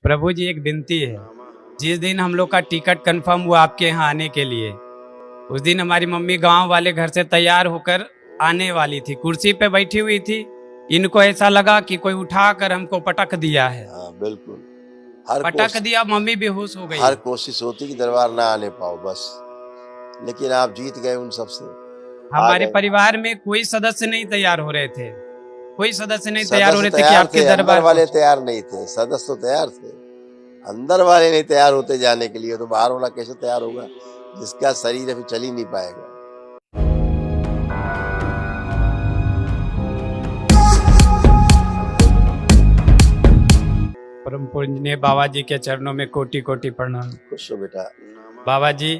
प्रभु जी एक विनती है। जिस दिन हम लोग का टिकट कंफर्म हुआ आपके यहाँ आने के लिए, उस दिन हमारी मम्मी गांव वाले घर से तैयार होकर आने वाली थी, कुर्सी पे बैठी हुई थी। इनको ऐसा लगा कि कोई उठाकर हमको पटक दिया है। हाँ बिल्कुल। पटक दिया, मम्मी बेहोश हो गई। हर कोशिश होती कि दरबार ना आने पाओ बस, लेकिन आप जीत गए उन सबसे। हमारे परिवार में कोई सदस्य नहीं तैयार हो रहे थे, कोई सदस्य नहीं तैयार हो रहे थे कि तैयार आपके थे, दरबार अंदर वाले तैयार नहीं थे। सदस्य तो तैयार थे, अंदर वाले नहीं तैयार होते जाने के लिए, तो बाहर वाला कैसे तैयार होगा जिसका शरीर अभी चल ही नहीं पाएगा। परम पूजनीय बाबा जी के चरणों में कोटि कोटि प्रणाम। खुश हो बेटा। बाबा जी,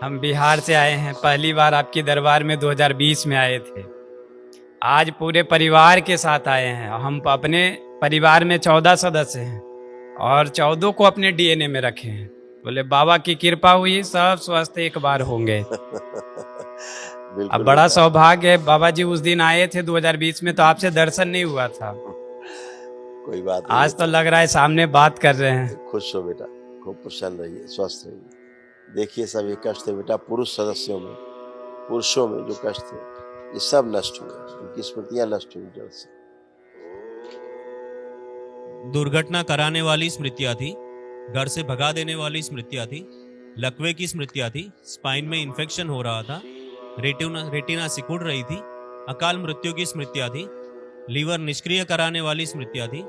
हम बिहार से आए हैं, पहली बार आपके दरबार में 2020 में आए थे। आज पूरे परिवार के साथ आए हैं। हम अपने परिवार में 14 सदस्य हैं और 14 को अपने डीएनए में रखे हैं। बोले बाबा की कृपा हुई, सब स्वस्थ एक बार होंगे। अब बड़ा सौभाग्य है बाबा जी, उस दिन आए थे 2020 में तो आपसे दर्शन नहीं हुआ था। कोई बात नहीं, आज तो लग रहा है सामने बात कर रहे हैं। खुश हो बेटा, खूब प्रसन्न रहिए, स्वस्थ रहिए। देखिए सब ये कष्ट थे बेटा, पुरुष सदस्यों में, पुरुषों में जो कष्ट थे ये सब नष्ट हुए, उनकी स्मृतियां नष्ट हुई जड़ से। दुर्घटना कराने वाली स्मृतियां थी, घर से भगा देने वाली स्मृतियां थी, लकवे की स्मृतियां थी, स्पाइन में इन्फेक्शन हो रहा था, रेटिना सिकुड़ रही थी, अकाल मृत्यु की स्मृतियां थी, लीवर निष्क्रिय कराने वाली स्मृतियां थी,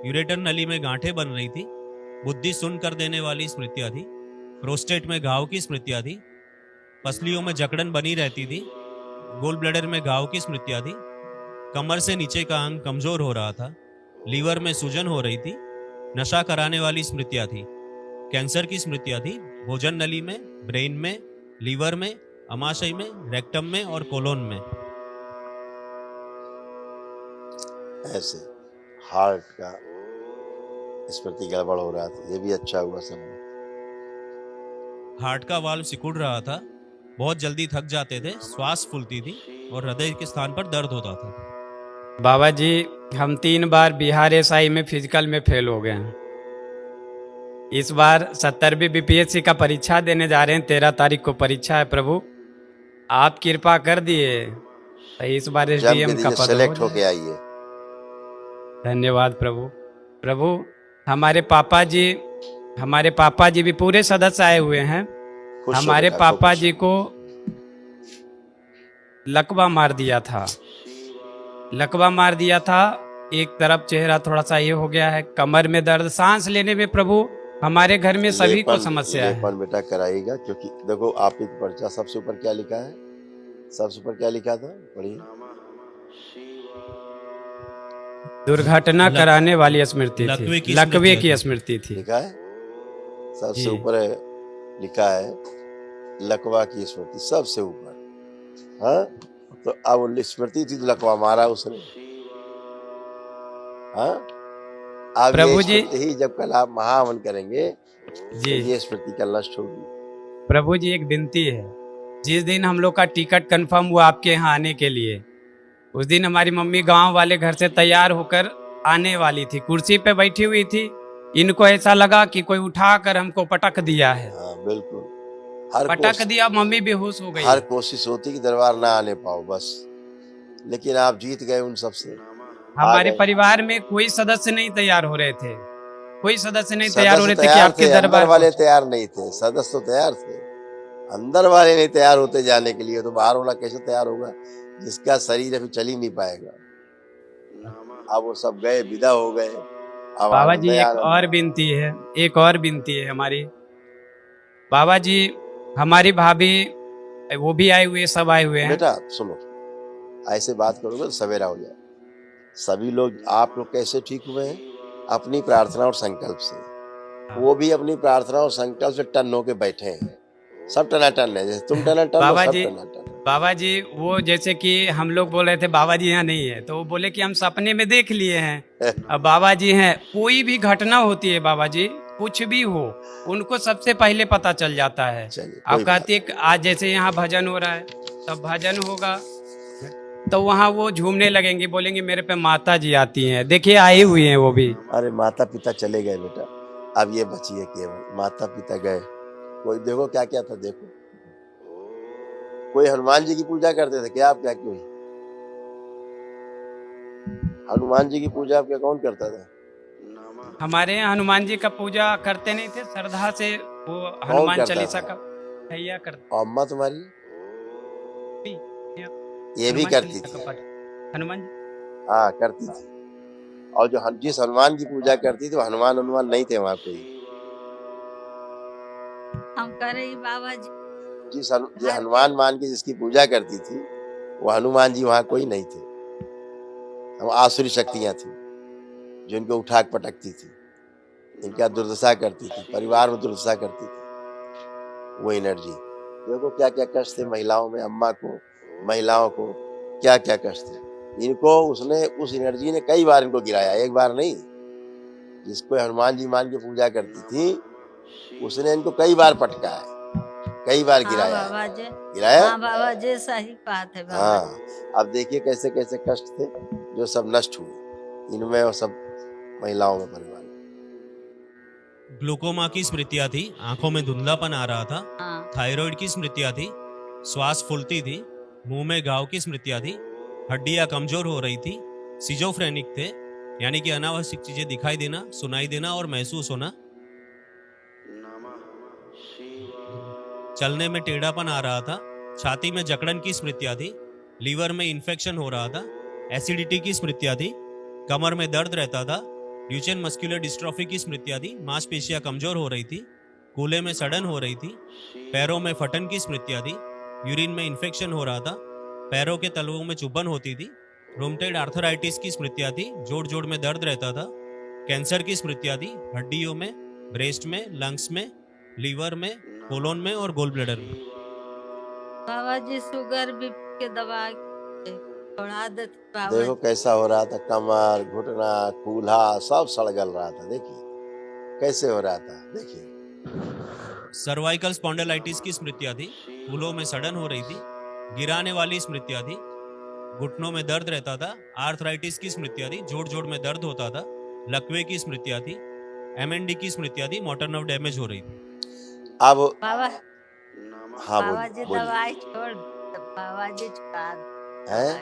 यूरेटर नली में गांठें बन रही थी, बुद्धि सुन्न कर देने वाली स्मृतियां थी, प्रोस्टेट में घाव की स्मृतियां थी, पसलियों में जकड़न बनी रहती थी, गोल ब्लैडर में घाव की स्मृतियां थी, कमर से नीचे का अंग कमजोर हो रहा था, लीवर में सूजन हो रही थी, नशा कराने वाली स्मृतियां थी, कैंसर की स्मृतियां थी, भोजन नली में, ब्रेन में, लीवर में, अमाशय में, रेक्टम में और कोलोन में। ऐसे हार्ट का स्मृति गड़बड़ हो रहा था, ये भी अच्छा हुआ सब। हार्ट का वाल्व सिकुड़ रहा था, बहुत जल्दी थक जाते थे, श्वास फूलती थी और हृदय के स्थान पर दर्द होता था। बाबा जी, हम 3 बार बिहार एसआई में फिजिकल में फेल हो गए हैं। इस बार 70वीं बीपीएससी का परीक्षा देने जा रहे हैं, 13 तारीख को परीक्षा है। प्रभु आप कृपा कर दिए तो इस बार एसडीएम का पद सेलेक्ट होके आइए। धन्यवाद प्रभु। प्रभु हमारे पापा जी भी पूरे सदस्य आए हुए हैं। हमारे पापा जी को लकवा मार दिया था, एक तरफ चेहरा थोड़ा सा ये हो गया है, कमर में दर्द, सांस लेने में प्रभु हमारे घर में सभी को समस्या है। लेपन बेटा कराइएगा, क्योंकि देखो आप एक पर्चा सबसे ऊपर क्या लिखा है, सबसे ऊपर क्या लिखा था पढ़िए। दुर्घटना कराने वाली स्मृति थी, लकवे की स्मृति थी। लिखा है सबसे ऊपर लिखा है लकवा की स्मृति सबसे ऊपर। हाँ तो अब स्मृति थी, लकवा मारा उसने। हाँ अब प्रभु जी ही जब कल आप महावन करेंगे जी, तो ये स्मृति कल नष्ट होगी। प्रभु जी एक विनती है। जिस दिन हम लोग का टिकट कंफर्म हुआ आपके यहाँ आने के लिए, उस दिन हमारी मम्मी गांव वाले घर से तैयार होकर आने वाली थी, कुर्सी पे बैठी हुई थी। इनको ऐसा लगा कि कोई उठाकर हमको पटक दिया है। हाँ बिल्कुल। पटक दिया, मम्मी बेहोश हो गई। हर कोशिश होती कि दरबार ना आने पाओ बस, लेकिन आप जीत गए उन सबसे। हमारे परिवार में कोई सदस्य नहीं तैयार हो रहे थे, कोई सदस्य नहीं तैयार हो रहे थे कि आपके दरबार वाले तैयार नहीं थे। सदस्य तो तैयार थे, अंदर वाले नहीं तैयार होते जाने के लिए, तो बाहर वाला कैसे तैयार होगा जिसका शरीर अभी चल ही नहीं पाएगा। अब वो सब गए, विदा हो गए। बाबा जी एक और विनती है हमारी। बाबा जी हमारी भाभी वो भी आए हुए, सब आए हुए हैं। बेटा सुनो, ऐसे बात करोगे तो सवेरा हो जाए। सभी लोग, आप लोग कैसे ठीक हुए हैं? अपनी प्रार्थना और संकल्प से। वो भी अपनी प्रार्थना और संकल्प से टन होके बैठे हैं, सब टनाटन है, जैसे तुम टनाटन। बाबा जी वो जैसे कि हम लोग बोल रहे थे बाबा जी यहाँ नहीं है, तो वो बोले कि हम सपने में देख लिए हैं। अब बाबा जी हैं, कोई भी घटना होती है बाबा जी, कुछ भी हो, उनको सबसे पहले पता चल जाता है। आप कहते आज जैसे यहाँ भजन हो रहा है, तब भजन होगा, तो वहाँ वो झूमने लगेंगी, बोलेंगे मेरे पे माता जी आती हैं। देखिए आई हुई हैं वो भी। अरे माता पिता चले गए बेटा, अब ये बची है केवल। माता पिता गए, कोई देखो क्या क्या था, देखो कोई हनुमान जी की पूजा करते थे क्या? आप क्या कोई हनुमान जी की पूजा आपके कौन करता था? हमारे यहाँ हनुमान जी का पूजा करते नहीं थे, श्रद्धा से वो कौन हनुमान करता चालीसा था? का भैया करते और अम्मा तुम्हारी थी। ये भी हनुमान करती चालीसा थी? का पाठ हनुमान जी। हाँ करती थी। और जो जिस हनुमान की पूजा करती थी वो हनुमान हनुमान नहीं थे वहां कोई। हम करे बाबा जी जो हनुमान मान के जिसकी पूजा करती थी वो हनुमान जी वहां कोई नहीं थे। वो आसुरी शक्तियां थी जो इनको उठाक पटकती थी, इनका दुर्दशा करती थी, परिवार में दुर्दशा करती थी वो एनर्जी। देखो क्या क्या कष्ट थे महिलाओं में, अम्मा को, महिलाओं को क्या क्या कष्ट थे। इनको उसने, उस एनर्जी ने कई बार इनको गिराया, एक बार नहीं। जिसको हनुमान जी मान के पूजा करती थी उसने इनको कई बार पटका है, कई बार हाँ गिराया है। बाबा जी गिराया? हाँ बाबा जी सही बात है बाबा हाँ। अब देखिए कैसे कैसे कष्ट थे जो सब नष्ट हुए इनमें और सब महिलाओं में, परिवार में। ग्लूकोमा की स्मृतियां थी, आंखों में धुंधलापन आ रहा था। हाँ थायराइड की स्मृतियां थी, श्वास फूलती थी। मुंह में घाव की स्मृतियां थी, हड्डियां कमजोर हो रही थी। सिजोफ्रेनिक थे, यानी कि अनावश्यक चीजें दिखाई देना, सुनाई देना और महसूस होना। चलने में टेढ़ापन आ रहा था। छाती में जकड़न की स्मृतियां थी, लीवर में इन्फेक्शन हो रहा था। एसिडिटी की स्मृतियां थी, कमर में दर्द रहता था। ड्यूचेन मस्कुलर डिस्ट्रॉफी की स्मृतियां थी, मांसपेशियां कमजोर हो रही थी। कूल्हे में सड़न हो रही थी। पैरों में फटन की स्मृतियां थी, यूरिन में इन्फेक्शन हो रहा था। पैरों के तलवों में चुभन होती थी। रोमटेड आर्थराइटिस की स्मृतियां थी, जोड़ जोड़ में दर्द रहता था। कैंसर की स्मृतियां थी, हड्डियों में, ब्रेस्ट में, लंग्स में, लीवर में, कोलोन में और गोल ब्लैडर में। बाबा जी शुगर बीपी के दवा बढ़ा देते बाबा देखो जी। कैसा हो रहा था, कमर, घुटना, कूल्हा सब सड़गल रहा था। देखिए कैसे हो रहा था, देखिए। सर्वाइकल स्पॉन्डिलाइटिस की स्मृतियां थी, फूलों में सड़न हो रही थी। गिराने वाली स्मृतियां थी, घुटनों में दर्द रहता था। आर्थराइटिस की स्मृतियां थी, जोड़ जोड़ में दर्द होता था। लकवे की स्मृतियां थी, एमएनडी की स्मृतियां थी, मोटर नर्व डैमेज हो रही थी। अब बाबा हाँ बाबा जी बोलिए दवाई छोड़ दो, बाबा जी छुड़ा दो हैं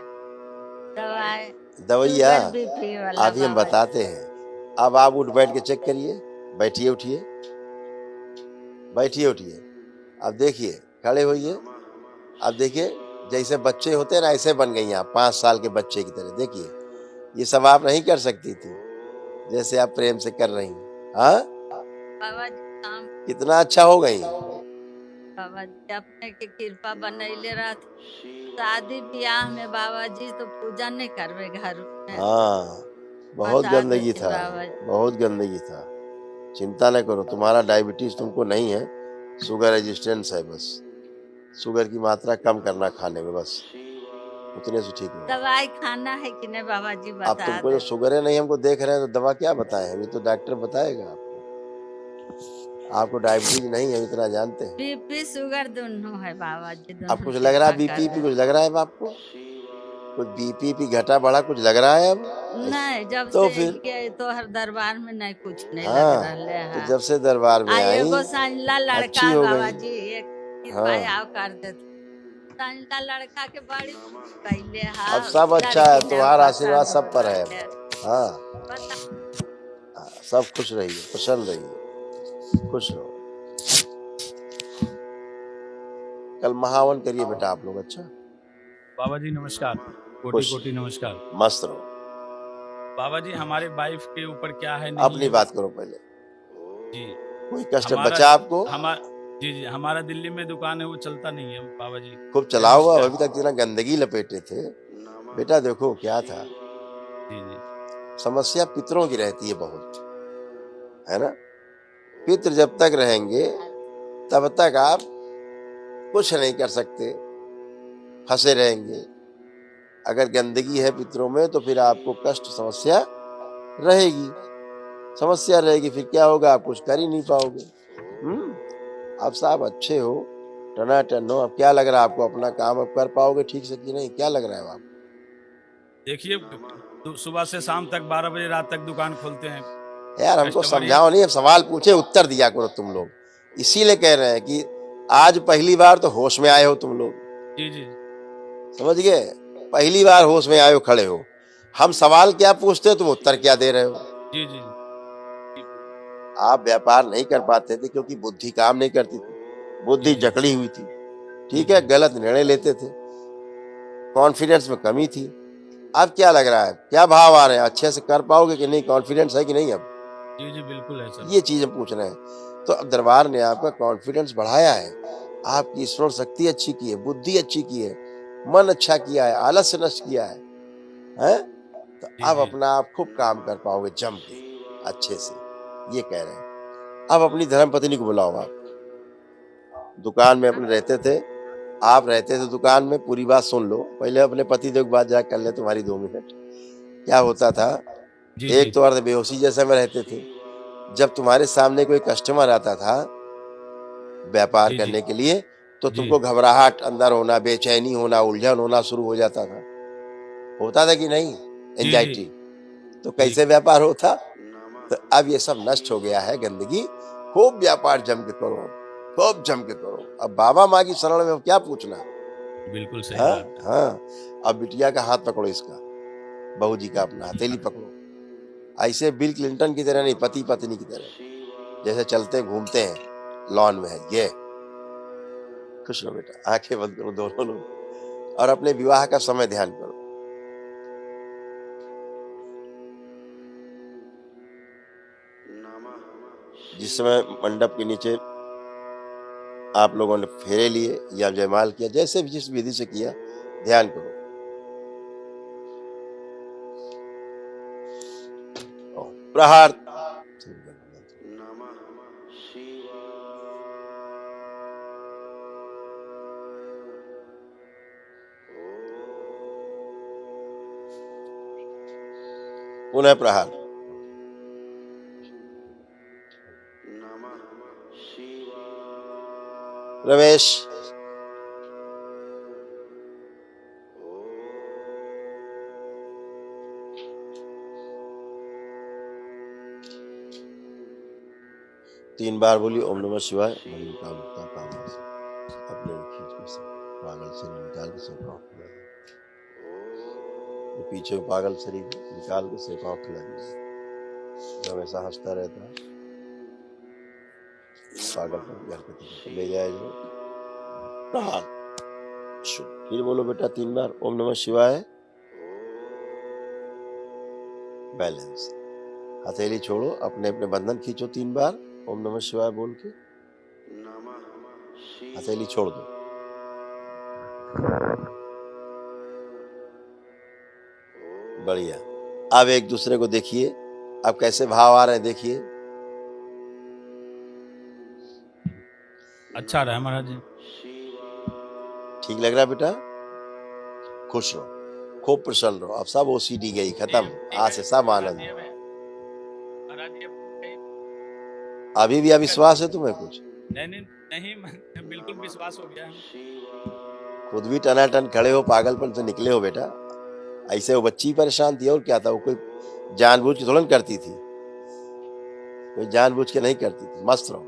दवाई दवैया। शुगर बीपी वाला अभी हम बाबा जी। बताते हैं। अब आप उठ बैठ के चेक करिए, बैठिए उठिए, बैठिए उठिए। अब देखिए, खड़े होइए। अब देखिए जैसे बच्चे होते हैं ना ऐसे बन गई आप, 5 साल के बच्चे की तरह। देखिए ये सब आप नहीं कर सकती थी जैसे आप प्रेम से कर रही हैं। हाँ बाबा जी काम कितना अच्छा हो गई। बाबा जी अपने की कृपा बनैले रहत। शादी ब्याह में बाबा जी तो पूजा नहीं करवे घर में। हाँ बहुत बता गंदगी देती था, बाबा जी। बहुत गंदगी था। चिंता न करो, तुम्हारा डायबिटीज तुमको नहीं है, शुगर रेजिस्टेंस है। बस शुगर की मात्रा कम करना खाने में, बस उतने से ठीक हो। दवाई खाना है कि नहीं बाबा जी अब बता तुमको दे। जो शुगर है नहीं, हमको देख रहे हैं तो दवा क्या बताएं हम, ये तो डॉक्टर बताएगा आपको। आपको डायबिटीज नहीं है इतना जानते हैं। बीपी शुगर दोनों है बाबा जी, अब दोनों कुछ लग रहा है कृपा बीपी कर भी कुछ लग रहा है आपको? कुछ बीपी घटा बढ़ा कुछ लग रहा है अब? नहीं, जब तो से फिर के तो हर दरबार में नहीं कुछ नहीं लग हाँ, रहा है। तो जब से दरबार में आई एगो संजला अच्छी लड़का हो बाबा गई। जी एक कृपा हाँ आओ कर देते। संजला लड़का के बड़ी कैले हा अब सब अच्छा है, तुम्हारा आशीर्वाद सब पर है। हाँ बता हाँ, सब खुश रहिए, प्रसन्न रहिए, खुश रहो। कल महावन करिए बेटा आप लोग। अच्छा बाबा जी नमस्कार, कोटि खुश कोटि नमस्कार। मस्त रहो। बाबा जी हमारे वाइफ के ऊपर क्या है नहीं अपनी है बात करो पहले। जी। कोई कष्ट हमारा बचा आपको? जी जी हमारा दिल्ली में दुकान है, वो चलता नहीं है बाबा जी। खूब चला हुआ, अभी तक इतना गंदगी लपेटे थे। बेटा देखो क्या था, जी जी समस्या पितरों की रहती है बहुत, है ना। पितृ जब तक रहेंगे तब तक आप कुछ नहीं कर सकते, फंसे रहेंगे। अगर गंदगी है पितरों में तो फिर आपको कष्ट समस्या रहेगी, समस्या रहेगी। फिर क्या होगा, आप कुछ कर ही नहीं पाओगे। आप साहब अच्छे हो, टनाटन हो। अब क्या लग रहा है आपको, अपना काम अब कर पाओगे ठीक से कि नहीं? क्या लग रहा है आपको? देखिए सुबह से शाम तक 12 बजे रात तक दुकान खोलते हैं। यार हमको कस्टमर समझाओ नहीं, अब सवाल पूछे उत्तर दिया करो तुम लोग। इसीलिए कह रहे हैं कि आज पहली बार तो होश में आए हो तुम लोग, जी जी समझ गए? पहली बार होश में आए हो, खड़े हो। हम सवाल क्या पूछते हो, तुम उत्तर क्या दे रहे हो? जी जी आप व्यापार नहीं कर पाते थे क्योंकि बुद्धि काम नहीं करती थी, बुद्धि जकड़ी हुई थी, ठीक है, गलत निर्णय लेते थे, कॉन्फिडेंस में कमी थी। अब क्या लग रहा है, क्या भाव आ रहे हैं, अच्छे से कर पाओगे कि नहीं, कॉन्फिडेंस है कि नहीं? अब जी जी बिल्कुल है सर। ये चीज हम पूछ रहे हैं। तो अब दरबार ने आपका कॉन्फिडेंस बढ़ाया है, आपकी स्मरण शक्ति अच्छी की है, बुद्धि अच्छी की है, मन अच्छा किया है, आलस्य नष्ट किया है, हैं? तो जी, अब जी। अपना आप खूब काम कर पाओगे जम के, अच्छे से, ये कह रहे हैं। अब अपनी धर्म पत्नी को बुलाओ। आप दुकान में अपने रहते थे, आप रहते थे दुकान में, पूरी बात सुन लो पहले, अपने पति देव की बात जाकर कर ले तुम्हारी 2 मिनट। क्या होता था, जी एक जी तो अर्ध बेहोशी जैसे में रहते थे। जब तुम्हारे सामने कोई कस्टमर आता था व्यापार जी, जी। करने के लिए, तो जी। तुमको घबराहट अंदर होना, बेचैनी होना, उलझन होना शुरू हो जाता था। होता था कि नहीं? जी। एंजाइटी। तो कैसे व्यापार होता? तो अब ये सब नष्ट हो गया है, गंदगी। खूब व्यापार जम के करो, खूब जम के करो। अब बाबा माँ की शरण में क्या पूछना? बिल्कुल सही हाँ बात। हाँ। अब बिटिया का हाथ पकड़ो, इसका बहू जी का अपना हथेली पकड़ो, ऐसे बिल क्लिंटन की तरह नहीं, पति पत्नी की तरह जैसे चलते घूमते हैं लॉन में है ये। खुश रहो बेटा, आंखें बंद करो दोनों लोग, और अपने विवाह का समय ध्यान करो। जिस समय मंडप के नीचे आप लोगों ने फेरे लिए या जयमाल किया, जैसे भी जिस विधि से किया, ध्यान करो। प्रहार पुनः प्रहार। प्रवेश। तीन बार बोली ओम नमः शिवाय। मनोकामना कामना से अपने खींच के से पागल शरीर निकाल के से पाँव फैला दो। पीछे पागल शरीर निकाल के से पाँव फैला दीजिए। जब ऐसा हंसता रहता है पागल पर ले जाए जो प्रहार। फिर बोलो बेटा 3 बार ओम नमः शिवाय। बैलेंस। हथेली छोड़ो, अपने अपने बंधन खींचो 3 बार ओम नमः शिवाय बोल के, हथेली छोड़ दो। बढ़िया। अब एक दूसरे को देखिए, अब कैसे भाव आ रहे हैं देखिए। अच्छा रहा महाराज जी। ठीक लग रहा बेटा? खुश रहो, खूब प्रसन्न रहो। अब सब ओसीडी गई, खत्म, आज से सब आनंद। अभी भी अविश्वास है तुम्हें कुछ? नहीं नहीं नहीं, बिल्कुल विश्वास हो गया है। खुद भी टनाटन खड़े हो, पागलपन से निकले हो बेटा। ऐसे वो बच्ची परेशान थी और क्या था, वो कोई जानबूझ के थोड़ा करती थी, कोई जानबूझ के नहीं करती थी। मस्त रहो।